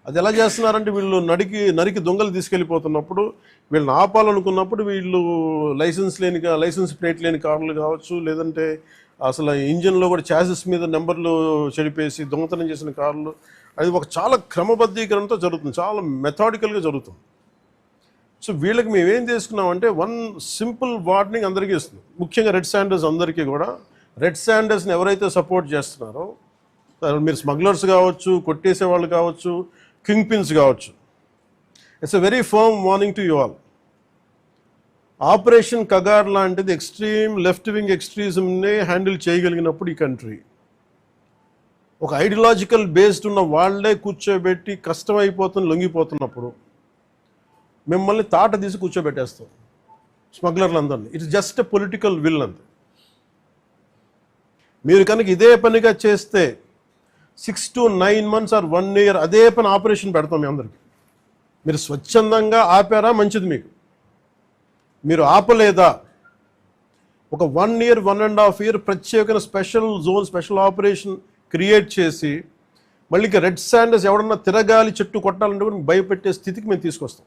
అది ఎలా చేస్తున్నారంటే వీళ్ళు నరికి దొంగలు తీసుకెళ్ళిపోతున్నప్పుడు వీళ్ళని ఆపాలనుకున్నప్పుడు వీళ్ళు లైసెన్స్ ప్లేట్ లేని కార్లు కావచ్చు, లేదంటే అసలు ఇంజిన్లో కూడా చాసిస్ మీద నెంబర్లు చెడిపేసి దొంగతనం చేసిన కార్లు, అది ఒక చాలా క్రమబద్ధీకరణతో జరుగుతుంది, చాలా మెథాడికల్గా జరుగుతుంది. సో వీళ్ళకి మేమేం చేసుకున్నామంటే వన్ సింపుల్ వార్నింగ్ అందరికీ ఇస్తుంది, ముఖ్యంగా రెడ్ శాండర్స్ అందరికీ కూడా. రెడ్ శాండర్స్ని ఎవరైతే సపోర్ట్ చేస్తున్నారో, మీరు స్మగ్లర్స్ కావచ్చు, కొట్టేసే వాళ్ళు కావచ్చు, కింగ్ పిన్స్ కావచ్చు, it's a very firm warning to you all. Operation Kagar లాంటిది ఎక్స్ట్రీమ్ లెఫ్ట్ వింగ్ ఎక్స్ట్రీజంనే హ్యాండిల్ చేయగలిగినప్పుడు ఈ కంట్రీ, ఒక ఐడియాలజికల్ బేస్డ్ ఉన్న వాళ్ళే కూర్చోబెట్టి కష్టమైపోతుంది లొంగిపోతున్నప్పుడు మిమ్మల్ని తాట తీసి కూర్చోబెట్టేస్తాం స్మగ్లర్లందరినీ. It's just a political will అంతే. మీరు కనుక ఇదే పనిగా చేస్తే 6 to 9 months or 1 year అదే పని ఆపరేషన్ పెడతాం మీ అందరికి. మీరు స్వచ్ఛందంగా ఆపారా మంచిది, మీరు ఆపలేదా ఒక 1 year 1.5 year ప్రత్యేకమైన special zone, special operation create చేసి మళ్ళీ రెడ్ శాండర్స్ ఎవడన్నా తిరగాలి చెట్టు కొట్టాలంటే కూడా భయపెట్టే స్థితికి మేము తీసుకొస్తాం.